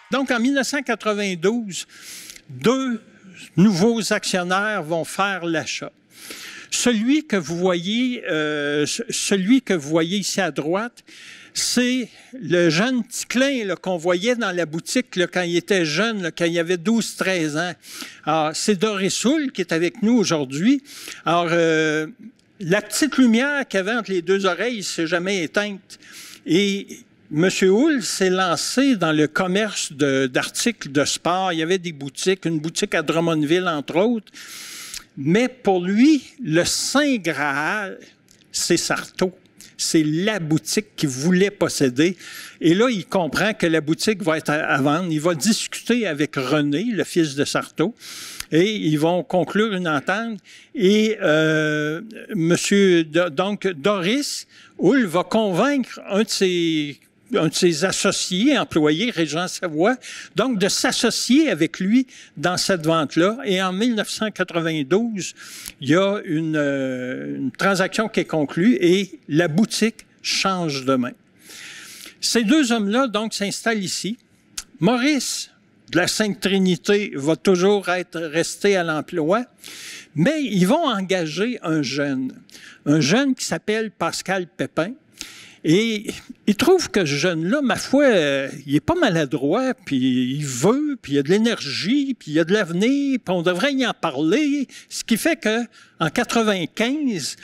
Donc, en 1992, deux nouveaux actionnaires vont faire l'achat. Celui que vous voyez ici à droite, c'est le jeune Ticlin qu'on voyait dans la boutique là, quand il était jeune, là, quand il avait 12-13 ans. Alors, c'est Doris Soul qui est avec nous aujourd'hui. Alors, la petite lumière qu'il y avait entre les deux oreilles s'est jamais éteinte. Et M. Hull s'est lancé dans le commerce d'articles de sport. Il y avait des boutiques, une boutique à Drummondville, entre autres. Mais pour lui, le Saint Graal, c'est Sarto. C'est la boutique qu'il voulait posséder. Et là, il comprend que la boutique va être à vendre. Il va discuter avec René, le fils de Sarto, et ils vont conclure une entente. Et donc Doris Hull va convaincre un de ses associés, employés, Régent Savoie, donc de s'associer avec lui dans cette vente-là. Et en 1992, il y a une transaction qui est conclue et la boutique change de main. Ces deux hommes-là, donc, s'installent ici. Maurice de la Sainte Trinité va toujours resté à l'emploi, mais ils vont engager un jeune qui s'appelle Pascal Pépin. Et il trouve que ce jeune-là, ma foi, il est pas maladroit, puis il veut, puis il a de l'énergie, puis il a de l'avenir, puis on devrait y en parler. Ce qui fait que en 95,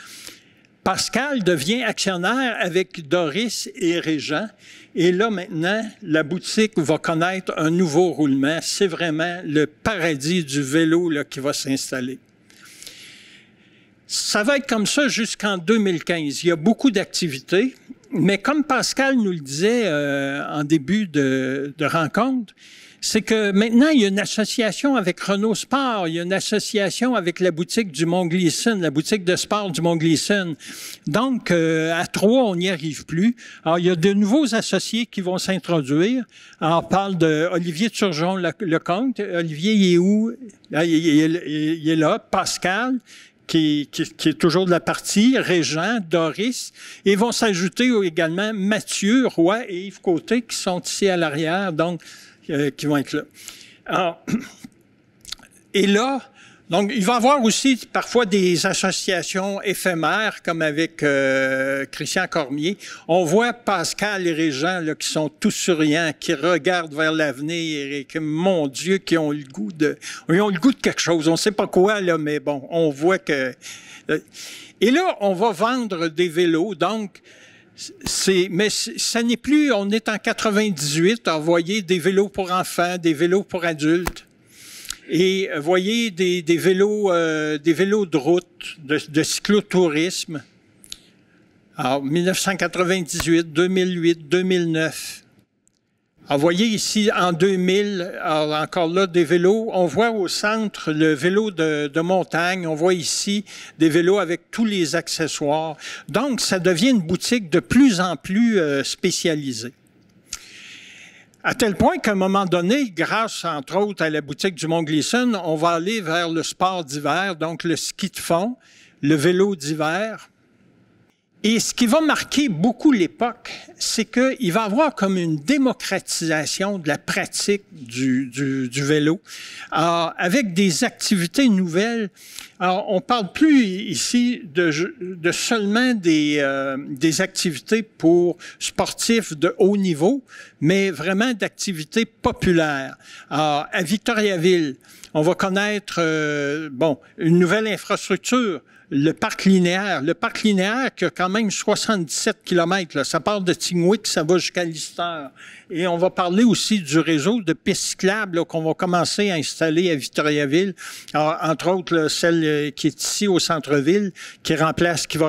Pascal devient actionnaire avec Doris et Régent. Et là, maintenant, la boutique va connaître un nouveau roulement. C'est vraiment le paradis du vélo là, qui va s'installer. Ça va être comme ça jusqu'en 2015. Il y a beaucoup d'activités. Mais comme Pascal nous le disait en début de rencontre, c'est que maintenant, il y a une association avec Renault Sport, il y a une association avec la boutique du Mont-Gleason, la boutique de sport du Mont-Gleason. Donc, à trois, on n'y arrive plus. Alors, il y a de nouveaux associés qui vont s'introduire. Alors, on parle de Olivier Turgeon, le comte. Olivier, il est où? Il est là. Pascal. Qui est toujours de la partie, Régent, Doris, et vont s'ajouter également Mathieu Roy et Yves Côté qui sont ici à l'arrière, donc qui vont être là. Alors, et là, donc il va y avoir aussi parfois des associations éphémères comme avec Christian Cormier. On voit Pascal et Régent là, qui sont tous souriants, qui regardent vers l'avenir et que, mon Dieu, qui ont le goût de quelque chose. On ne sait pas quoi, là, mais bon, on voit que... Et là, on va vendre des vélos, donc... Mais ça n'est plus... On est en 98, à envoyer des vélos pour enfants, des vélos pour adultes. Et voyez des vélos de route, de cyclotourisme. Alors, 1998, 2008, 2009. Alors, voyez ici, en 2000, alors encore là, des vélos. On voit au centre le vélo de montagne. On voit ici des vélos avec tous les accessoires. Donc, ça devient une boutique de plus en plus spécialisée. À tel point qu'à un moment donné, grâce entre autres à la boutique du Mont-Gleason, on va aller vers le sport d'hiver, donc le ski de fond, le vélo d'hiver. Et ce qui va marquer beaucoup l'époque, c'est qu'il va y avoir comme une démocratisation de la pratique du vélo, alors, avec des activités nouvelles. Alors, on parle plus ici de seulement des activités pour sportifs de haut niveau, mais vraiment d'activités populaires. Alors, à Victoriaville, on va connaître une nouvelle infrastructure. Le parc linéaire qui a quand même 77 km. Là. Ça part de Tingwick, ça va jusqu'à Lister. Et on va parler aussi du réseau de pistes cyclables qu'on va commencer à installer à Victoriaville. Alors, entre autres, là, celle qui est ici au centre-ville, qui va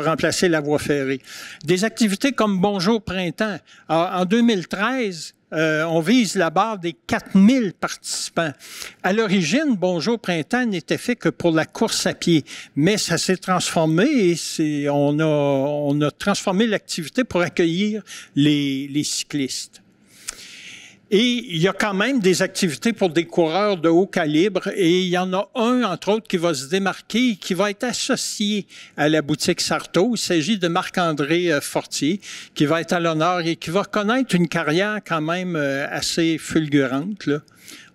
remplacer la voie ferrée. Des activités comme Bonjour Printemps. Alors, en 2013, on vise la barre des 4000 participants. À l'origine, Bonjour Printemps n'était fait que pour la course à pied, mais ça s'est transformé et on a transformé l'activité pour accueillir les cyclistes. Et il y a quand même des activités pour des coureurs de haut calibre et il y en a un, entre autres, qui va se démarquer et qui va être associé à la boutique Sarto. Il s'agit de Marc-André Fortier, qui va être à l'honneur et qui va connaître une carrière quand même assez fulgurante, là.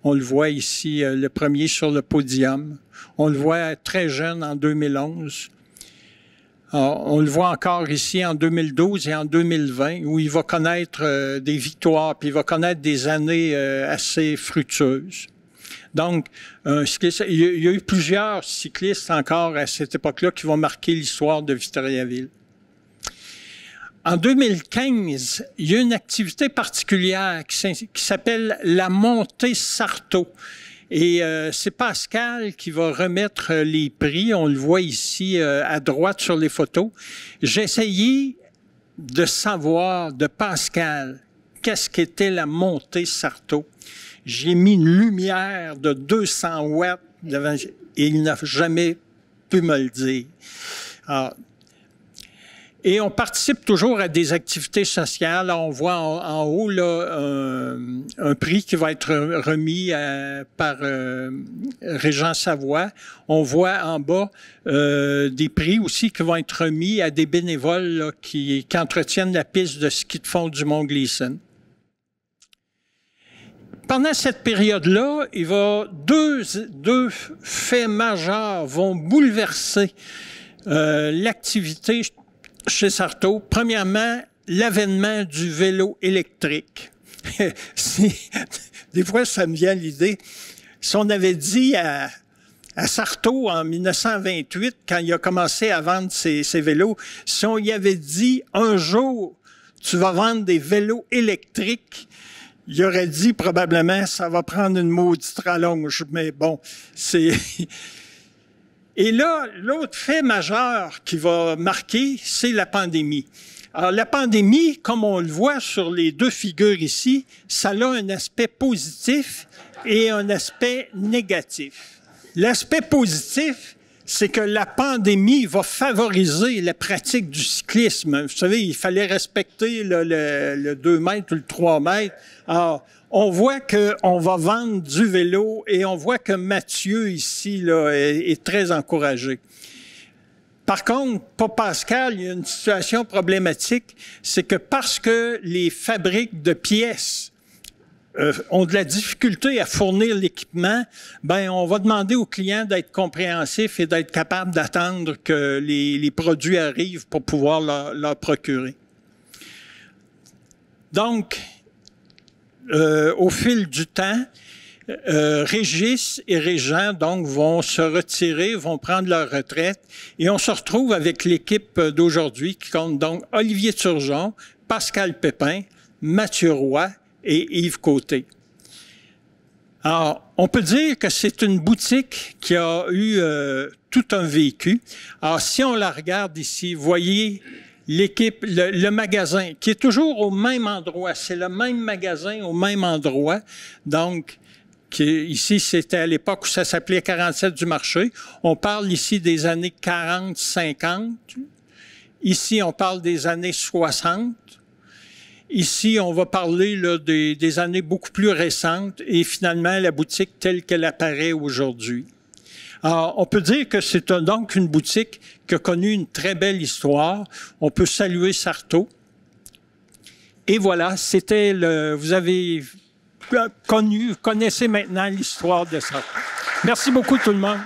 On le voit ici, le premier sur le podium. On le voit très jeune en 2011. Alors, on le voit encore ici en 2012 et en 2020, où il va connaître des victoires, puis il va connaître des années assez fructueuses. Donc, il y a eu plusieurs cyclistes encore à cette époque-là qui vont marquer l'histoire de Victoriaville. En 2015, il y a une activité particulière qui s'appelle la montée Sarto. Et c'est Pascal qui va remettre les prix. On le voit ici à droite sur les photos. J'ai essayé de savoir de Pascal qu'est-ce qu'était la montée Sarto. J'ai mis une lumière de 200 watts devant, et il n'a jamais pu me le dire. Alors, et on participe toujours à des activités sociales. Là, on voit en haut là, un prix qui va être remis par Régent Savoie. On voit en bas des prix aussi qui vont être remis à des bénévoles là, qui entretiennent la piste de ski de fond du Mont Gleason. Pendant cette période-là, il va deux faits majeurs vont bouleverser l'activité chez Sarto. Premièrement, l'avènement du vélo électrique. Des fois, ça me vient l'idée. Si on avait dit à Sarto en 1928, quand il a commencé à vendre ses vélos, si on y avait dit un jour, tu vas vendre des vélos électriques, il aurait dit probablement, ça va prendre une maudite rallonge. Mais bon, c'est... Et là, l'autre fait majeur qui va marquer, c'est la pandémie. Alors, la pandémie, comme on le voit sur les deux figures ici, ça a un aspect positif et un aspect négatif. L'aspect positif, c'est que la pandémie va favoriser la pratique du cyclisme. Vous savez, il fallait respecter le 2 mètres ou le 3 mètres. Alors, on voit qu'on va vendre du vélo et on voit que Mathieu ici là, est très encouragé. Par contre, pour Pascal, il y a une situation problématique, c'est que parce que les fabriques de pièces ont de la difficulté à fournir l'équipement, ben on va demander aux clients d'être compréhensifs et d'être capables d'attendre que les produits arrivent pour pouvoir leur procurer. Donc, au fil du temps, Régis et Régent donc vont se retirer, vont prendre leur retraite et on se retrouve avec l'équipe d'aujourd'hui qui compte donc Olivier Turgeon, Pascal Pépin, Mathieu Roy et Yves Côté. Alors, on peut dire que c'est une boutique qui a eu tout un vécu. Alors, si on la regarde ici, vous voyez l'équipe, le magasin, qui est toujours au même endroit. C'est le même magasin au même endroit. Donc, ici, c'était à l'époque où ça s'appelait 47 du marché. On parle ici des années 40-50. Ici, on parle des années 60. Ici, on va parler là, des années beaucoup plus récentes et finalement, la boutique telle qu'elle apparaît aujourd'hui. Alors, on peut dire que c'est donc une boutique qui a connu une très belle histoire. On peut saluer Sarto. Et voilà, c'était vous avez connaissez maintenant l'histoire de Sarto. Merci beaucoup tout le monde.